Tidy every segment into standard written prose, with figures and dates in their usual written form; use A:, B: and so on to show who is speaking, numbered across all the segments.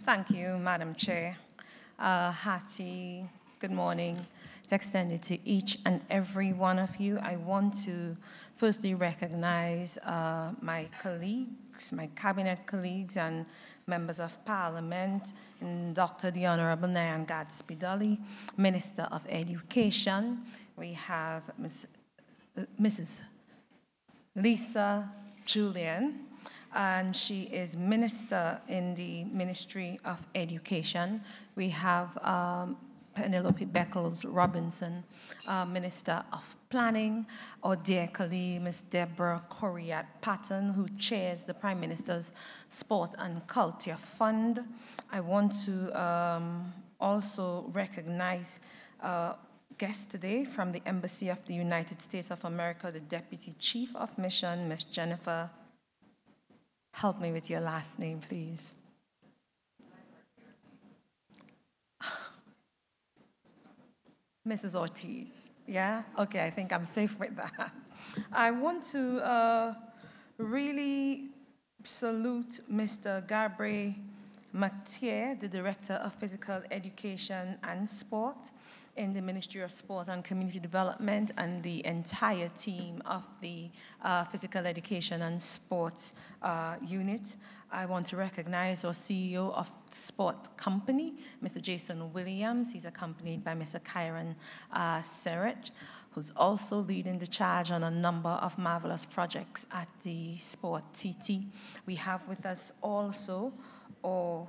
A: Thank you, Madam Chair. Hearty good morning. It's extended to each and every one of you. I want to firstly recognize my colleagues, my cabinet colleagues and members of parliament, and Dr. the Honourable Nyan Gadsby-Dolly, Minister of Education. We have Mrs. Lisa Julian, and she is Minister in the Ministry of Education. We have Penelope Beckles-Robinson, Minister of Planning, our dear colleague, Ms. Deborah Coriat-Patton, who chairs the Prime Minister's Sport and Culture Fund. I want to also recognize guest today from the Embassy of the United States of America, the Deputy Chief of Mission, Ms. Jennifer. Help me with your last name, please. Mrs. Ortiz, yeah? Okay, I think I'm safe with that. I want to really salute Mr. Gabriel McTier, the Director of Physical Education and Sport in the Ministry of Sport and Community Development, and the entire team of the Physical Education and Sport unit. I want to recognize our CEO of Sport Company, Mr. Jason Williams. He's accompanied by Mr. Kyron Serrett, who's also leading the charge on a number of marvelous projects at the Sport TT. We have with us also our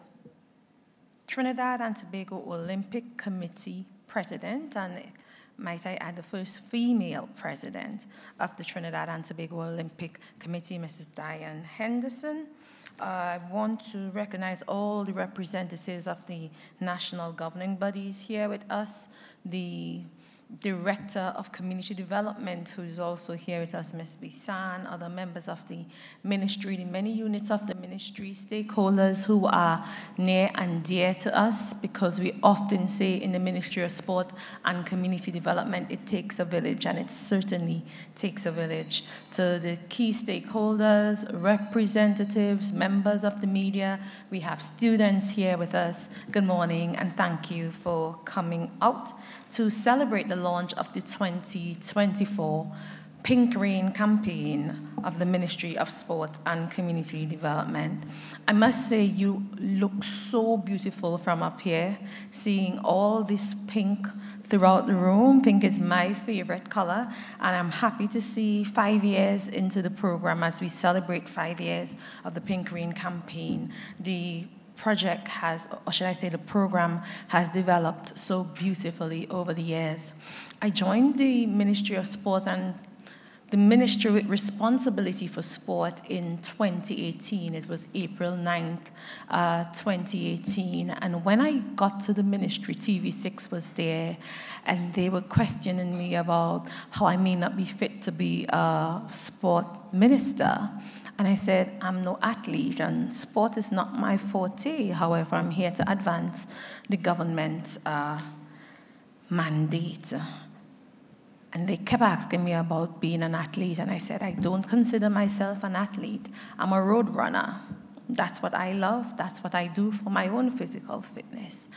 A: Trinidad and Tobago Olympic Committee President, and might I add, the first female president of the Trinidad and Tobago Olympic Committee, Mrs. Diane Henderson. I want to recognize all the representatives of the national governing bodies here with us, the Director of Community Development, who is also here with us, Ms. Bisan, other members of the ministry, the many units of the ministry, stakeholders who are near and dear to us, because we often say in the Ministry of Sport and Community Development, it takes a village, and it certainly takes a village. To the key stakeholders, representatives, members of the media, we have students here with us. Good morning, and thank you for coming out to celebrate the launch of the 2024 Pink Rain campaign of the Ministry of Sport and Community Development. I must say, you look so beautiful from up here, seeing all this pink throughout the room. Pink is my favorite color, and I'm happy to see 5 years into the program as we celebrate 5 years of the Pink Rain campaign. The project has, or should I say the program has developed so beautifully over the years. I joined the Ministry of Sport and the ministry with responsibility for sport in 2018. It was April 9th, 2018. And when I got to the ministry, TV6 was there, and they were questioning me about how I may not be fit to be a sport minister. And I said, I'm no athlete, and sport is not my forte. However, I'm here to advance the government's mandate. And they kept asking me about being an athlete, and I said, I don't consider myself an athlete. I'm a road runner. That's what I love. That's what I do for my own physical fitness.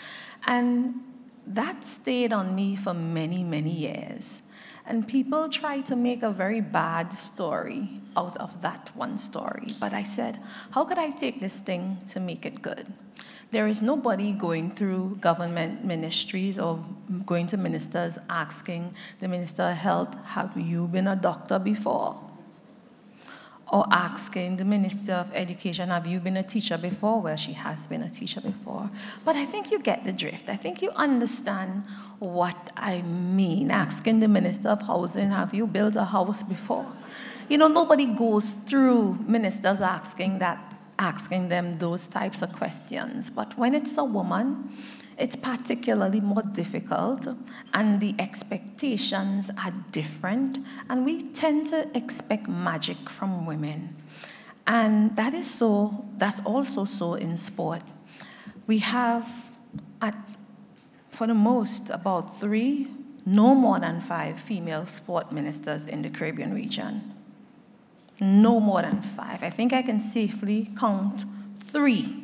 A: And that stayed on me for many, many years. And people try to make a very bad story out of that one story. But I said, how could I take this thing to make it good? There is nobody going through government ministries or going to ministers asking the Minister of Health, have you been a doctor before? Or asking the Minister of Education, have you been a teacher before? Well, she has been a teacher before. But I think you get the drift. I think you understand what I mean. Asking the Minister of Housing, have you built a house before? You know, nobody goes through ministers asking them those types of questions. But when it's a woman, it's particularly more difficult, and the expectations are different, and we tend to expect magic from women. And that's also so in sport. We have, for the most, about 3, no more than 5 female sport ministers in the Caribbean region. No more than 5. I think I can safely count 3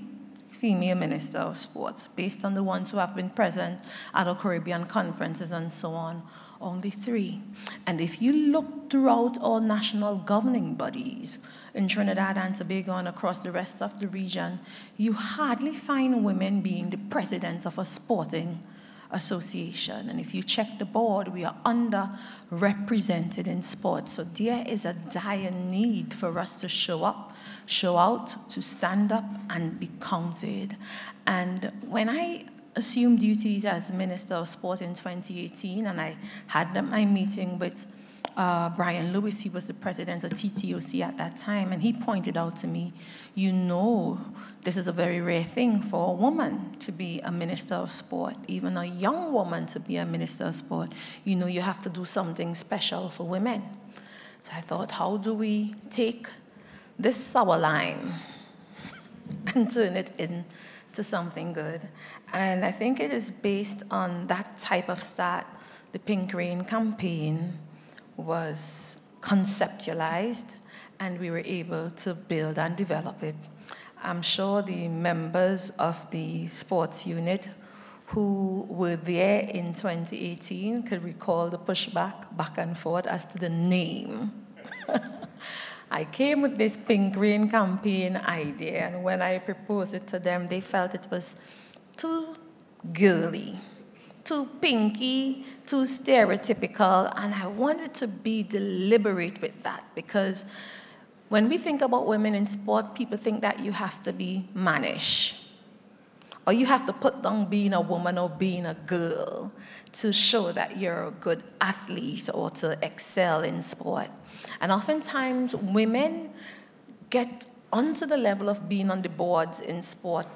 A: female minister of sports, based on the ones who have been present at our Caribbean conferences and so on, only 3. And if you look throughout all national governing bodies in Trinidad and Tobago and across the rest of the region, you hardly find women being the president of a sporting association. And if you check the board, we are underrepresented in sports. So there is a dire need for us to show up, show out, to stand up and be counted. And when I assumed duties as Minister of Sport in 2018, and I had my meeting with Brian Lewis, he was the president of TTOC at that time, and he pointed out to me, you know, this is a very rare thing for a woman to be a minister of sport, even a young woman to be a minister of sport. You know, you have to do something special for women. So I thought, how do we take this sour lime and turn it into something good? And I think it is based on that type of start. The Pink Rain campaign was conceptualized, and we were able to build and develop it. I'm sure the members of the sports unit who were there in 2018 could recall the pushback back and forth as to the name. I came with this Pink Rain campaign idea, and when I proposed it to them, they felt it was too girly, too pinky, too stereotypical, and I wanted to be deliberate with that, because when we think about women in sport, people think that you have to be mannish, or you have to put down being a woman or being a girl to show that you're a good athlete or to excel in sport. And oftentimes, women get onto the level of being on the boards in sport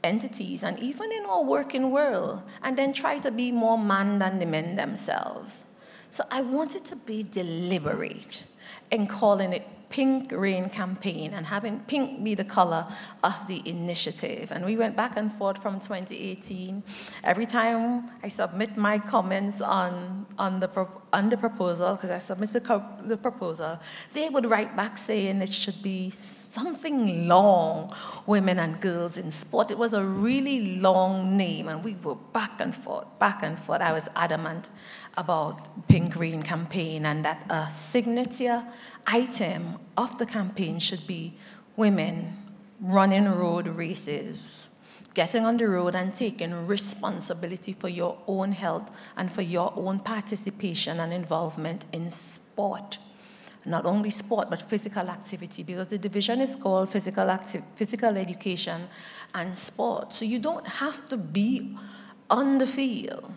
A: entities and even in our working world, and then try to be more man than the men themselves. So I wanted to be deliberate in calling it Pink Rain campaign and having pink be the color of the initiative. And we went back and forth from 2018. Every time I submit my comments on the proposal, because I submitted the proposal, they would write back saying it should be something long, women and girls in sport. It was a really long name, and we were back and forth, back and forth. I was adamant about Pink Rain campaign, and that a signature item of the campaign should be women running road races, getting on the road and taking responsibility for your own health and for your own participation and involvement in sport. Not only sport, but physical activity, because the division is called physical education and sport. So you don't have to be on the field.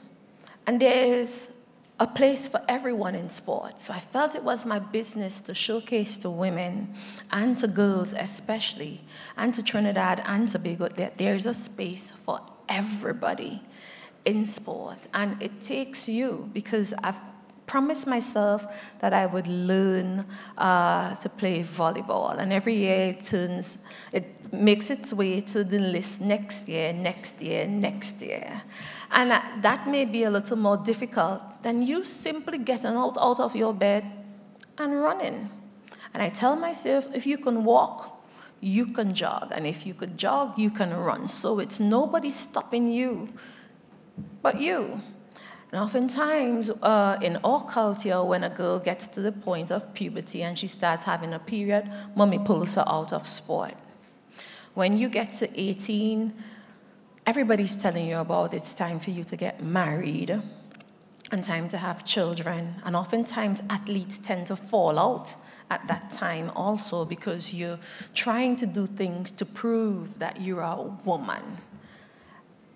A: And there's a place for everyone in sport. So I felt it was my business to showcase to women and to girls especially, and to Trinidad and Tobago, that there's a space for everybody in sport. And it takes you, because I've promised myself that I would learn to play volleyball. And every year it makes its way to the list next year, next year, next year. And that may be a little more difficult than you simply getting out of your bed and running. And I tell myself, if you can walk, you can jog. And if you could jog, you can run. So it's nobody stopping you but you. And oftentimes, in our culture, when a girl gets to the point of puberty and she starts having a period, mommy pulls her out of sport. When you get to 18, everybody's telling you about it's time for you to get married and time to have children. And oftentimes, athletes tend to fall out at that time also, because you're trying to do things to prove that you're a woman.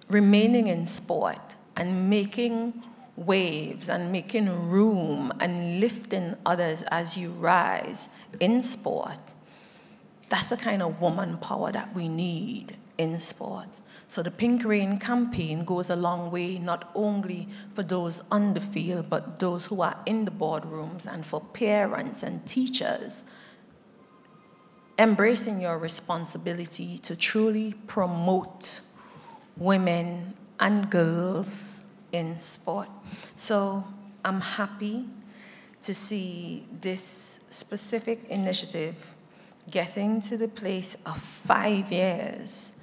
A: Remaining in sport and making waves and making room and lifting others as you rise in sport, that's the kind of woman power that we need in sport. So the Pink Rain campaign goes a long way, not only for those on the field, but those who are in the boardrooms, and for parents and teachers, embracing your responsibility to truly promote women and girls in sport. So I'm happy to see this specific initiative getting to the place of 5 years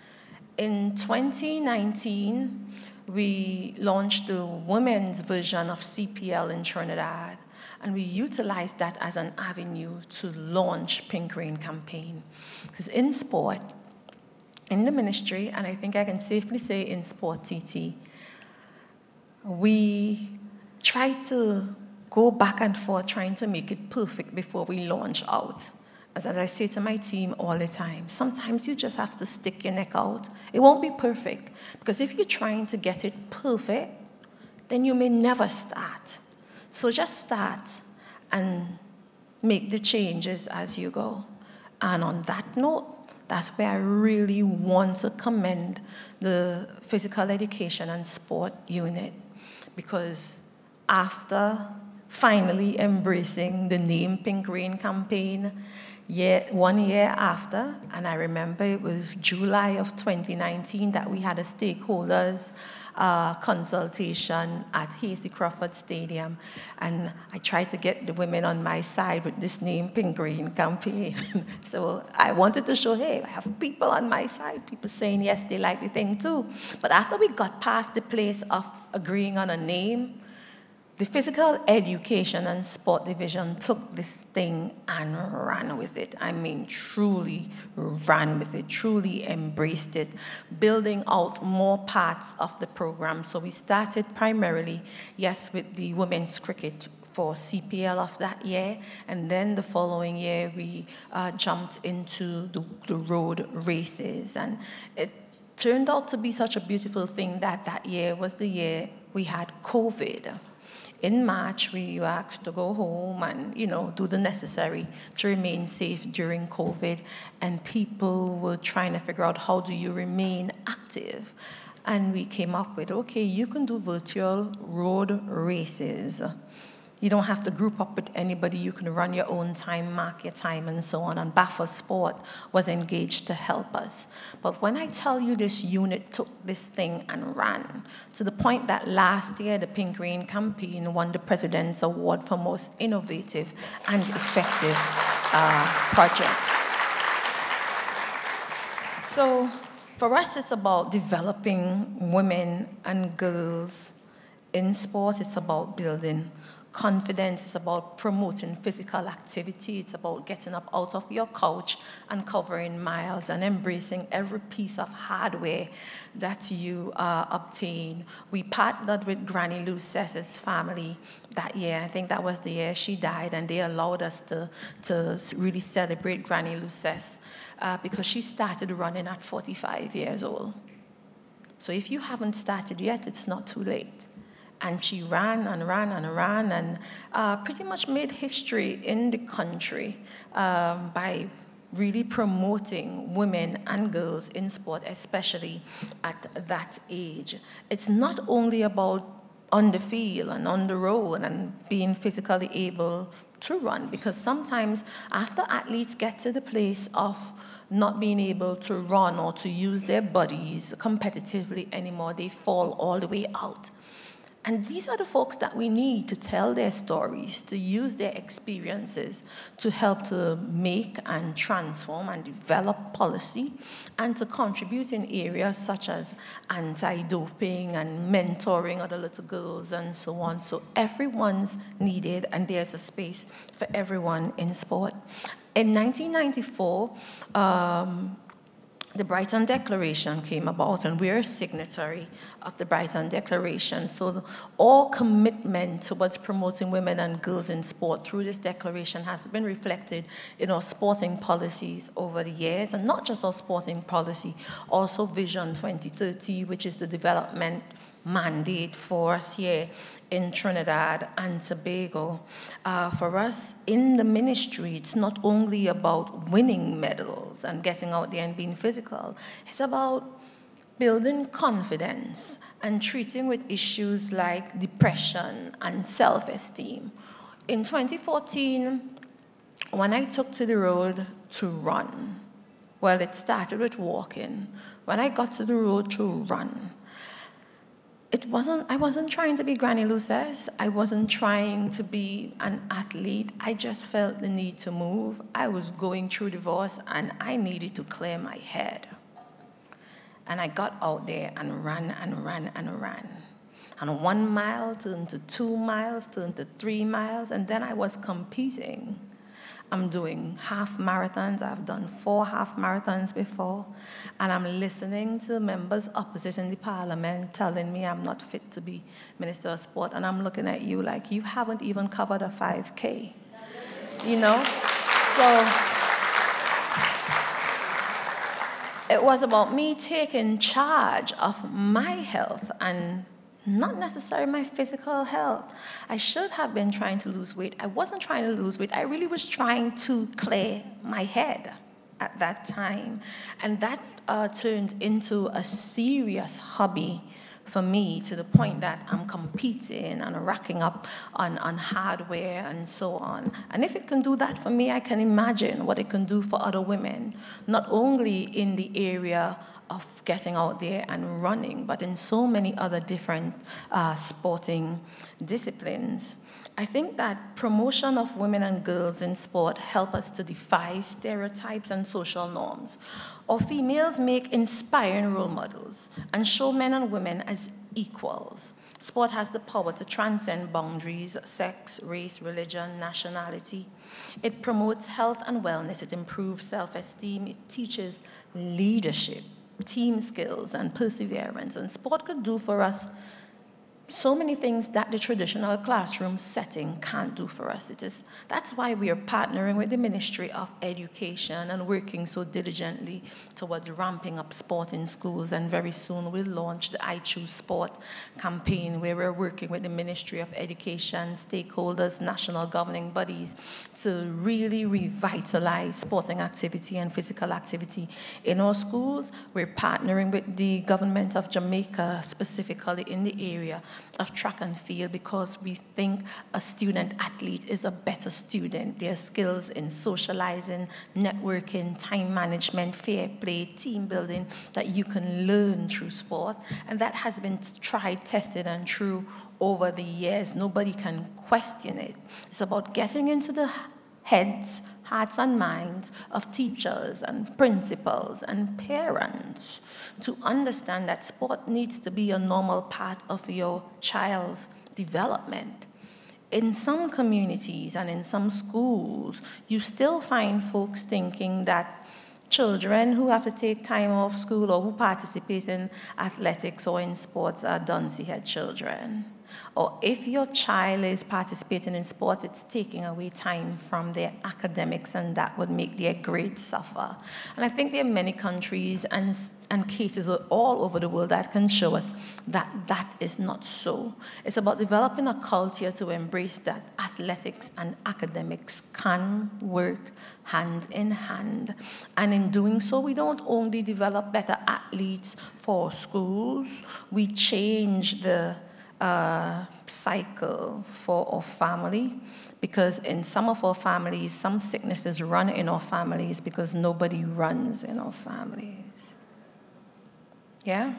A: In 2019, we launched the women's version of CPL in Trinidad, and we utilized that as an avenue to launch Pink Rain campaign. Because in sport, in the ministry, and I think I can safely say in Sport TT, we try to go back and forth trying to make it perfect before we launch out. As I say to my team all the time, sometimes you just have to stick your neck out. It won't be perfect, because if you're trying to get it perfect, then you may never start. So just start and make the changes as you go. And on that note, that's where I really want to commend the Physical Education and Sport Unit, because after finally embracing the name Pink Rain campaign, 1 year after, and I remember it was July of 2019 that we had a stakeholders consultation at Hasty Crawford Stadium, and I tried to get the women on my side with this name Pink Rain campaign. So I wanted to show, hey, I have people on my side, people saying yes, they like the thing too. But after we got past the place of agreeing on a name, the Physical Education and Sport Division took this thing and ran with it. I mean, truly ran with it, truly embraced it, building out more parts of the program. So we started primarily, yes, with the women's cricket for CPL of that year, and then the following year we jumped into the road races. And it turned out to be such a beautiful thing that that year was the year we had COVID. In March, we were asked to go home and, do the necessary to remain safe during COVID. And people were trying to figure out, how do you remain active? And we came up with, okay, you can do virtual road races. You don't have to group up with anybody. You can run your own time, mark your time, and so on. And Baffle Sport was engaged to help us. But when I tell you this unit took this thing and ran, to the point that last year the Pink Rain campaign won the President's Award for Most Innovative and Effective Project. So for us, it's about developing women and girls in sport. It's about building confidence. Is about promoting physical activity. It's about getting up out of your couch and covering miles and embracing every piece of hardware that you obtain. We partnered with Granny Luces's family that year. I think that was the year she died, and they allowed us to really celebrate Granny Luces because she started running at 45 years old. So if you haven't started yet, it's not too late. And she ran and ran and ran and pretty much made history in the country by really promoting women and girls in sport, especially at that age. It's not only about on the field and on the road and being physically able to run, because sometimes after athletes get to the place of not being able to run or to use their bodies competitively anymore, they fall all the way out. And these are the folks that we need to tell their stories, to use their experiences to help to make and transform and develop policy, and to contribute in areas such as anti-doping and mentoring other little girls and so on. So everyone's needed, and there's a space for everyone in sport. In 1994, the Brighton Declaration came about, and we're a signatory of the Brighton Declaration. So all commitment towards promoting women and girls in sport through this declaration has been reflected in our sporting policies over the years, and not just our sporting policy, also Vision 2030, which is the development mandate for us here in Trinidad and Tobago. For us in the ministry, it's not only about winning medals and getting out there and being physical. It's about building confidence and treating with issues like depression and self-esteem. In 2014, when I took to the road to run, well, it started with walking. When I got to the road to run, I wasn't trying to be Granny Luces. I wasn't trying to be an athlete. I just felt the need to move. I was going through divorce, and I needed to clear my head. And I got out there and ran and ran and ran. And 1 mile turned to 2 miles, turned to 3 miles, and then I was competing. I'm doing half marathons. I've done 4 half marathons before. And I'm listening to members opposite in the parliament telling me I'm not fit to be Minister of Sport. And I'm looking at you like, you haven't even covered a 5K. You know? So it was about me taking charge of my health and not necessarily my physical health. I should have been trying to lose weight. I wasn't trying to lose weight. I really was trying to clear my head at that time. And that turned into a serious hobby for me, to the point that I'm competing and racking up on hardware and so on. And if it can do that for me, I can imagine what it can do for other women, not only in the area of getting out there and running, but in so many other different sporting disciplines. I think that promotion of women and girls in sport help us to defy stereotypes and social norms. Our females make inspiring role models and show men and women as equals. Sport has the power to transcend boundaries, sex, race, religion, nationality. It promotes health and wellness. It improves self-esteem. It teaches leadership, team skills, and perseverance. And sport could do for us so many things that the traditional classroom setting can't do for us. That's why we are partnering with the Ministry of Education and working so diligently towards ramping up sport in schools. And very soon we'll launch the I Choose Sport campaign, where we're working with the Ministry of Education, stakeholders, national governing bodies, to really revitalize sporting activity and physical activity in our schools. We're partnering with the government of Jamaica, specifically in the area of track and field, because we think a student athlete is a better student. Their skills in socializing, networking, time management, fair play, team building, that you can learn through sport. And that has been tried, tested, and true over the years. Nobody can question it. It's about getting into the heads, hearts and minds of teachers and principals and parents to understand that sport needs to be a normal part of your child's development. In some communities and in some schools, you still find folks thinking that children who have to take time off school or who participate in athletics or in sports are dunce-head children. Or if your child is participating in sport, it's taking away time from their academics, and that would make their grades suffer. And I think there are many countries and cases all over the world that can show us that that is not so. It's about developing a culture to embrace that athletics and academics can work hand in hand. And in doing so, we don't only develop better athletes for schools, we change the cycle for our family, because in some of our families, some sicknesses run in our families because nobody runs in our families. Yeah?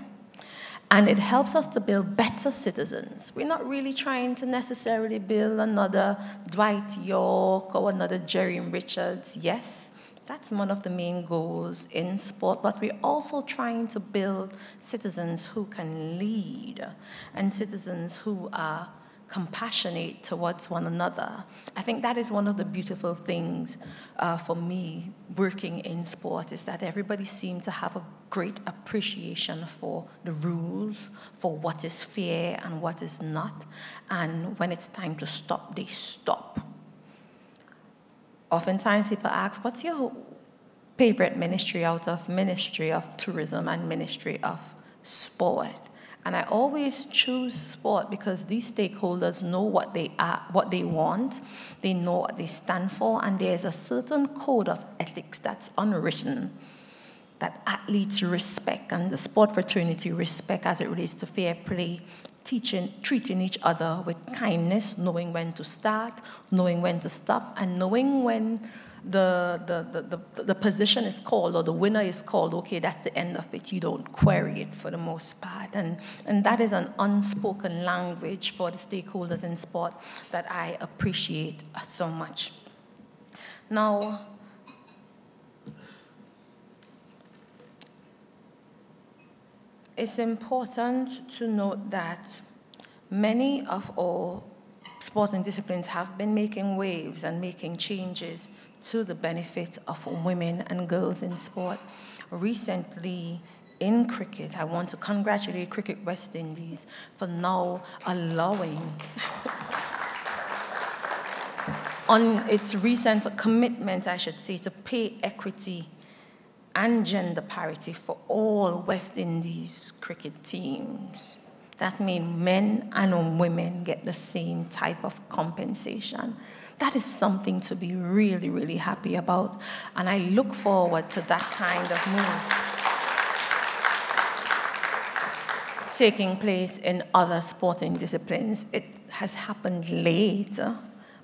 A: And it helps us to build better citizens. We're not really trying to necessarily build another Dwight York or another Jerry Richards. Yes, that's one of the main goals in sport, but we're also trying to build citizens who can lead and citizens who are compassionate towards one another. I think that is one of the beautiful things for me working in sport, is that everybody seems to have a great appreciation for the rules, for what is fair and what is not. And when it's time to stop, they stop. Oftentimes people ask, what's your favorite ministry out of Ministry of Tourism and Ministry of Sport? And I always choose sport because these stakeholders know what they are, what they want, they know what they stand for, and there's a certain code of ethics that's unwritten that athletes respect and the sport fraternity respect as it relates to fair play, treating each other with kindness, knowing when to start, knowing when to stop, and knowing when the position is called or the winner is called. Okay, that's the end of it. You don't query it for the most part. And that is an unspoken language for the stakeholders in sport that I appreciate so much. Now, it's important to note that many of our sporting disciplines have been making waves and making changes to the benefit of women and girls in sport. Recently, in cricket, I want to congratulate Cricket West Indies for now allowing on its recent commitment, I should say, to pay equity and gender parity for all West Indies cricket teams. That means men and women get the same type of compensation. That is something to be really, really happy about. And I look forward to that kind of move taking place in other sporting disciplines. It has happened later,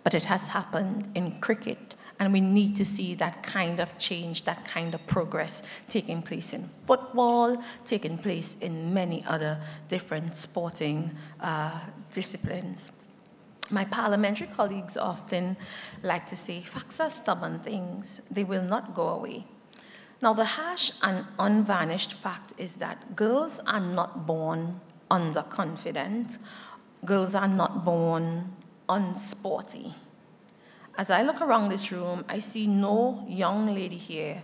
A: but it has happened in cricket. And we need to see that kind of change, that kind of progress taking place in football, taking place in many other different sporting disciplines. My parliamentary colleagues often like to say, facts are stubborn things, they will not go away. Now, the harsh and unvarnished fact is that girls are not born underconfident. Girls are not born unsporty. As I look around this room, I see no young lady here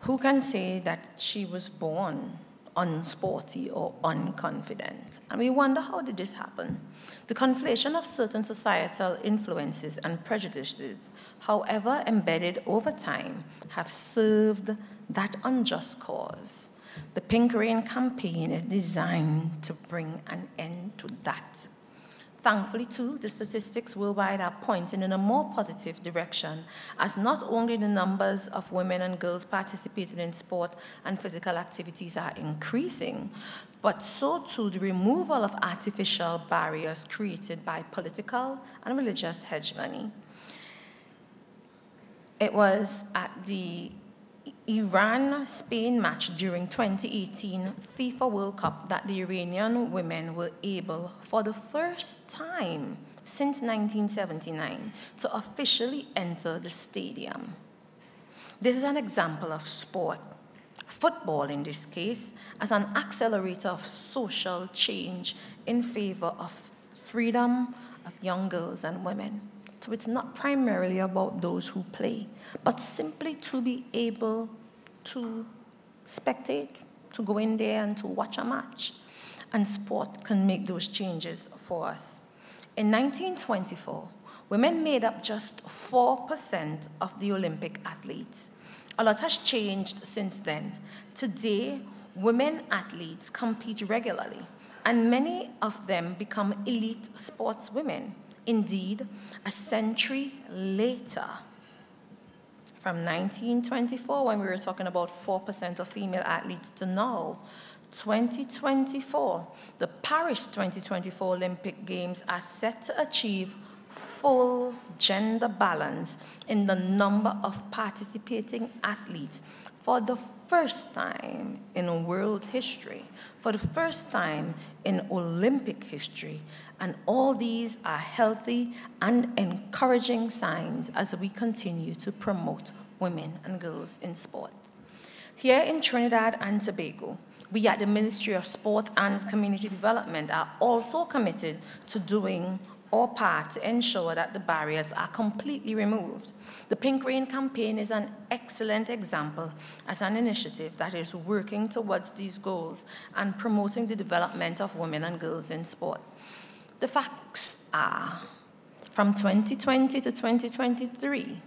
A: who can say that she was born unsporty or unconfident. And we wonder, how did this happen? The conflation of certain societal influences and prejudices, however embedded over time, have served that unjust cause. The Pink Rain campaign is designed to bring an end to that. Thankfully, too, the statistics worldwide are pointing in a more positive direction, as not only the numbers of women and girls participating in sport and physical activities are increasing, but so too the removal of artificial barriers created by political and religious hegemony. It was at the Iran-Spain match during 2018 FIFA World Cup that the Iranian women were able, for the first time since 1979, to officially enter the stadium. This is an example of sport, football in this case, as an accelerator of social change in favor of freedom of young girls and women. So it's not primarily about those who play, but simply to be able to spectate, to go in there and to watch a match. And sport can make those changes for us. In 1924, women made up just 4% of the Olympic athletes. A lot has changed since then. Today, women athletes compete regularly, and many of them become elite sportswomen. Indeed, a century later, from 1924, when we were talking about 4% of female athletes, to now, 2024, the Paris 2024 Olympic Games are set to achieve full gender balance in the number of participating athletes for the first time in world history, for the first time in Olympic history. And all these are healthy and encouraging signs as we continue to promote women and girls in sport. Here in Trinidad and Tobago, we at the Ministry of Sport and Community Development are also committed to doing our part to ensure that the barriers are completely removed. The Pink Rain campaign is an excellent example as an initiative that is working towards these goals and promoting the development of women and girls in sport. The facts are, from 2020 to 2023,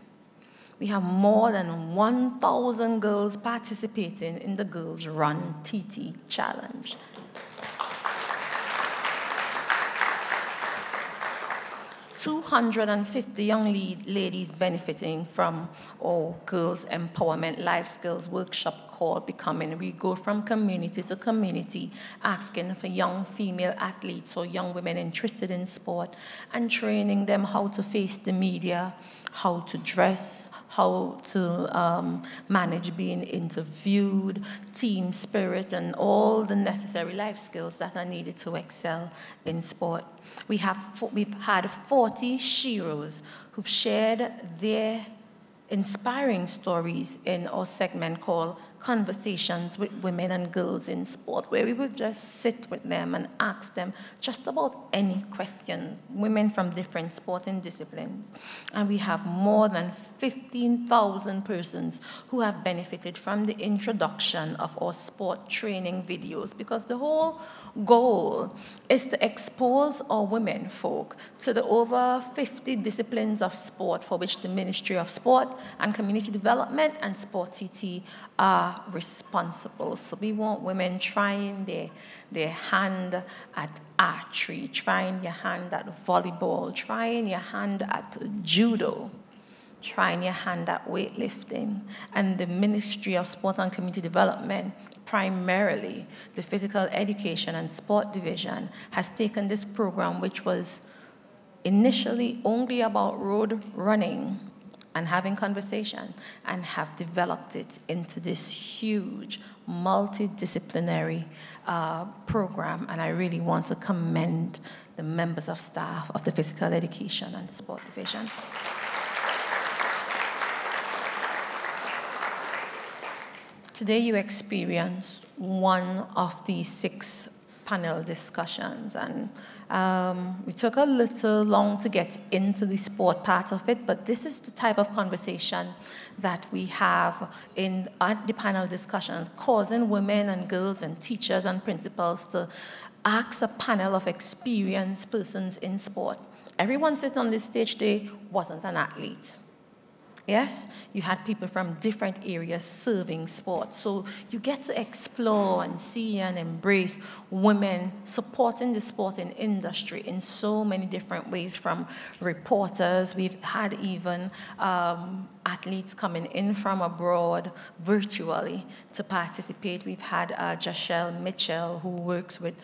A: we have more than 1,000 girls participating in the Girls Run TT Challenge. $250 young ladies benefiting from our Girls Empowerment Life Skills Workshop called Becoming. We go from community to community asking for young female athletes or young women interested in sport and training them how to face the media, how to dress, how to manage being interviewed, team spirit, and all the necessary life skills that are needed to excel in sport. We've had 40 sheroes who've shared their inspiring stories in our segment called conversations with women and girls in sport, where we would just sit with them and ask them just about any question, women from different sporting disciplines. And we have more than 15,000 persons who have benefited from the introduction of our sport training videos, because the whole goal is to expose our women folk to the over 50 disciplines of sport for which the Ministry of Sport and Community Development and Sport TT are responsible. So we want women trying their hand at archery, trying your hand at volleyball, trying your hand at judo, trying your hand at weightlifting. And the Ministry of Sport and Community Development, primarily the Physical Education and Sport Division, has taken this program, which was initially only about road running and having conversation, and have developed it into this huge multidisciplinary program. And I really want to commend the members of staff of the Physical Education and Sport Division. Today you experienced one of the 6 panel discussions, and we took a little long to get into the sport part of it, but this is the type of conversation that we have at the panel discussions, causing women and girls and teachers and principals to ask a panel of experienced persons in sport. Everyone sitting on this stage today wasn't an athlete. Yes, you had people from different areas serving sports. So you get to explore and see and embrace women supporting the sporting industry in so many different ways, from reporters. We've had even athletes coming in from abroad virtually to participate. We've had Jashelle Mitchell, who works with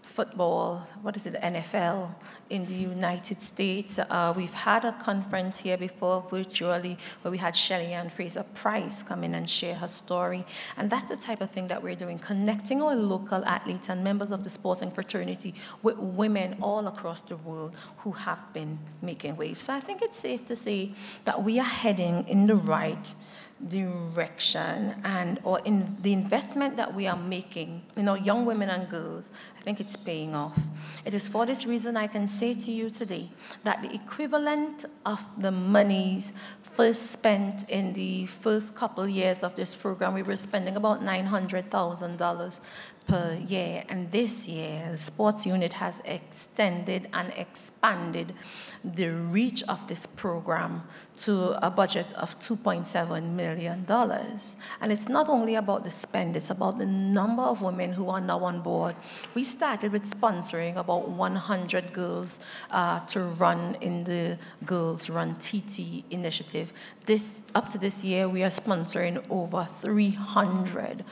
A: football, NFL in the United States. We've had a conference here before virtually where we had Shelly-Ann Fraser-Price come in and share her story. And that's the type of thing that we're doing, connecting our local athletes and members of the sporting fraternity with women all across the world who have been making waves. So I think it's safe to say that we are heading in the right direction, or in the investment that we are making in our young women and girls, I think it's paying off. It is for this reason I can say to you today that the equivalent of the monies first spent in the first couple years of this program, we were spending about $900,000 per year, and this year the sports unit has extended and expanded the reach of this program to a budget of $2.7 million. And it's not only about the spend, it's about the number of women who are now on board. We started with sponsoring about 100 girls to run in the Girls Run TT initiative. Up to this year, we are sponsoring over 300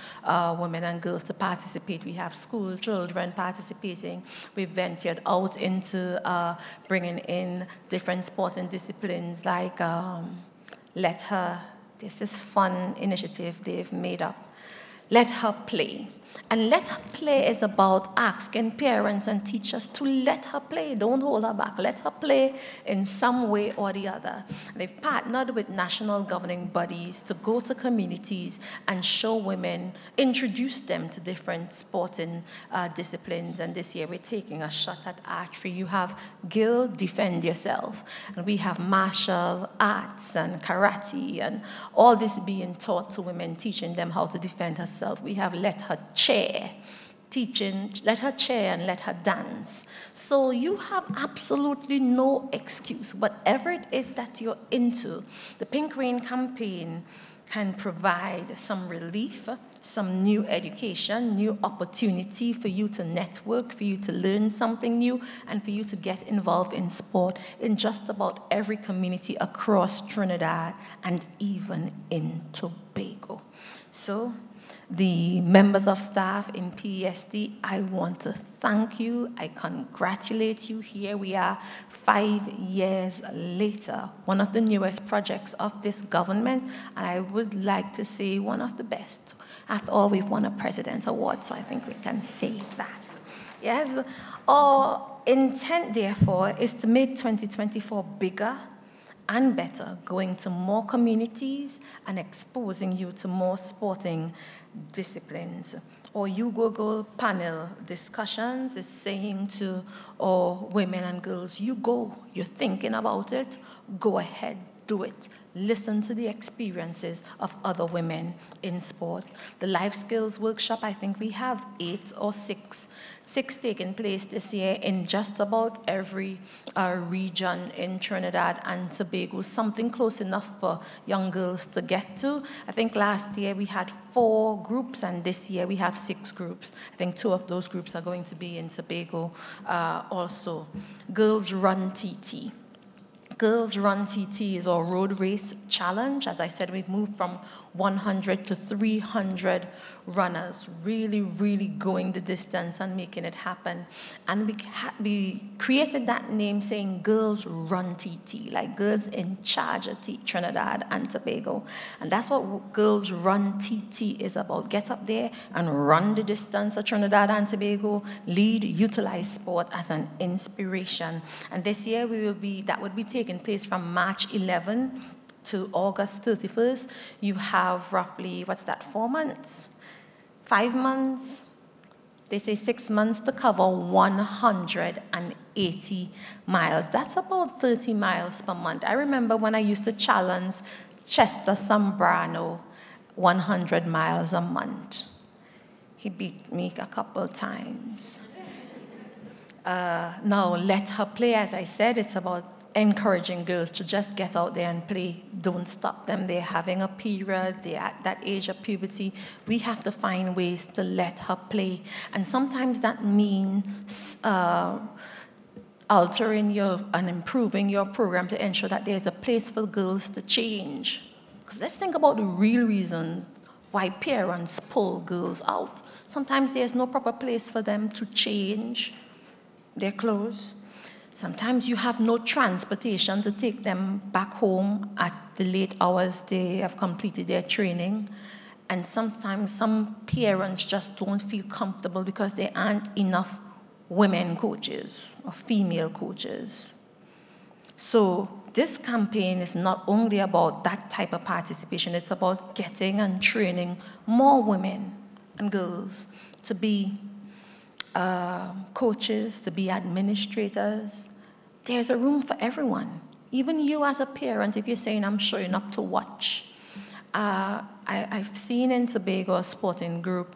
A: women and girls to participate. We have school children participating. We've ventured out into bringing in different sporting disciplines like Let Her, this is fun initiative they've made up, Let Her Play. And Let Her Play is about asking parents and teachers to let her play. Don't hold her back. Let her play in some way or the other. They've partnered with national governing bodies to go to communities and show women, introduce them to different sporting disciplines. And this year we're taking a shot at archery. You have Girl Defend Yourself. And we have martial arts and karate and all this being taught to women, teaching them how to defend herself. We have Let Her Chair, teaching, let her chair and let her dance. So you have absolutely no excuse. Whatever it is that you're into, the Pink Rain campaign can provide some relief, some new education, new opportunity for you to network, for you to learn something new, and for you to get involved in sport in just about every community across Trinidad and even in Tobago. So, the members of staff in PESD, I want to thank you. I congratulate you. Here we are 5 years later, one of the newest projects of this government, and I would like to say one of the best. After all, we've won a President's Award, so I think we can say that. Yes, our intent, therefore, is to make 2024 bigger and better, going to more communities and exposing you to more sporting disciplines. Or You Google panel discussions is saying to all women and girls, you go, you're thinking about it, go ahead, do it. Listen to the experiences of other women in sport. The life skills workshop, I think we have 8 or 6 taking place this year in just about every region in Trinidad and Tobago, something close enough for young girls to get to. I think last year we had 4 groups, and this year we have 6 groups. I think 2 of those groups are going to be in Tobago also. Girls Run TT. Girls Run TT is our road race challenge. As I said, we've moved from 100 to 300 runners, really, really going the distance and making it happen. And we created that name saying Girls Run TT, like girls in charge of Trinidad and Tobago. And that's what Girls Run TT is about. Get up there and run the distance of Trinidad and Tobago, lead, utilize sport as an inspiration. And this year that would be taking place from March 11 to August 31st. You have roughly, 4 months? 5 months? They say 6 months to cover 180 miles. That's about 30 miles per month. I remember when I used to challenge Chester Zambrano 100 miles a month. He beat me a couple times. Now, let her play, as I said, it's about encouraging girls to just get out there and play. Don't stop them. They're having a period. They're at that age of puberty. We have to find ways to let her play. And sometimes that means altering and improving your program to ensure that there's a place for girls to change. Because let's think about the real reasons why parents pull girls out. Sometimes there's no proper place for them to change their clothes. Sometimes you have no transportation to take them back home at the late hours they have completed their training. And sometimes some parents just don't feel comfortable because there aren't enough women coaches or female coaches. So this campaign is not only about that type of participation, it's about getting and training more women and girls to be coaches, to be administrators. There's a room for everyone. Even you as a parent, if you're saying, I'm showing up to watch. I've seen in Tobago a sporting group,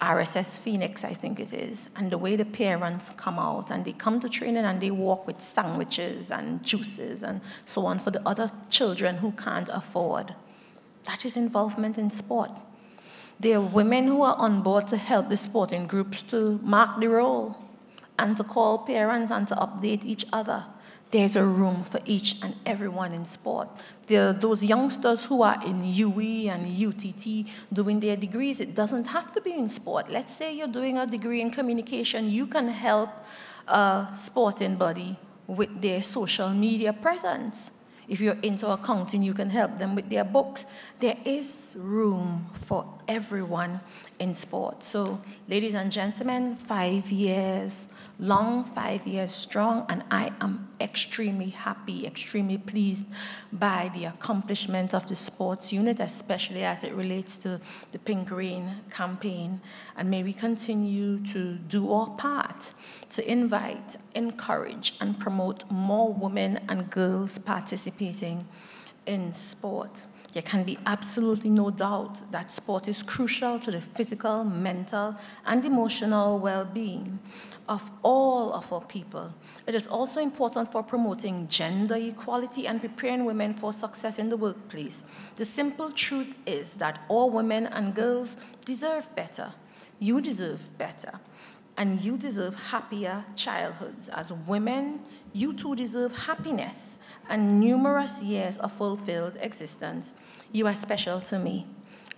A: RSS Phoenix, I think it is, and the way the parents come out and they come to training and they walk with sandwiches and juices and so on for the other children who can't afford. That is involvement in sport. There are women who are on board to help the sporting groups to mark the roll and to call parents and to update each other. There's a room for each and everyone in sport. There are those youngsters who are in UE and UTT doing their degrees. It doesn't have to be in sport. Let's say you're doing a degree in communication. You can help a sporting body with their social media presence. If you're into accounting, you can help them with their books. There is room for everyone in sport. So, ladies and gentlemen, 5 years long, 5 years strong, and I am extremely happy, extremely pleased by the accomplishment of the sports unit, especially as it relates to the Pink Rain campaign. And may we continue to do our part to invite, encourage, and promote more women and girls participating in sport. There can be absolutely no doubt that sport is crucial to the physical, mental, and emotional well-being of all of our people. It is also important for promoting gender equality and preparing women for success in the workplace. The simple truth is that all women and girls deserve better. You deserve better. And you deserve happier childhoods. As women, you too deserve happiness and numerous years of fulfilled existence. You are special to me,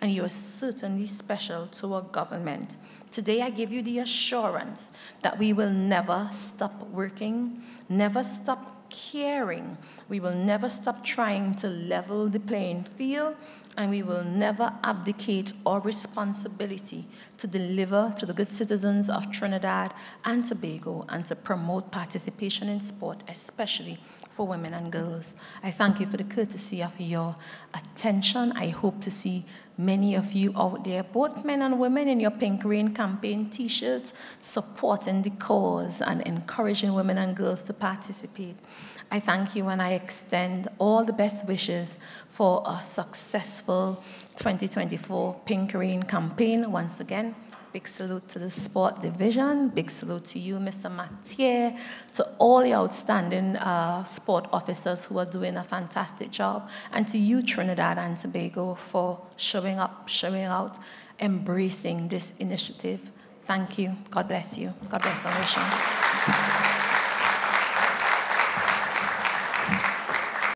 A: and you are certainly special to our government. Today, I give you the assurance that we will never stop working, never stop caring. We will never stop trying to level the playing field, and we will never abdicate our responsibility to deliver to the good citizens of Trinidad and Tobago and to promote participation in sport, especially for women and girls. I thank you for the courtesy of your attention. I hope to see many of you out there, both men and women, in your Pink Rain campaign t-shirts, supporting the cause and encouraging women and girls to participate. I thank you and I extend all the best wishes for a successful 2024 Pink Rain campaign. Once again, big salute to the sport division, big salute to you, Mr. Mathieu, to all the outstanding sport officers who are doing a fantastic job, and to you, Trinidad and Tobago, for showing up, showing out, embracing this initiative. Thank you. God bless you. God bless our nation.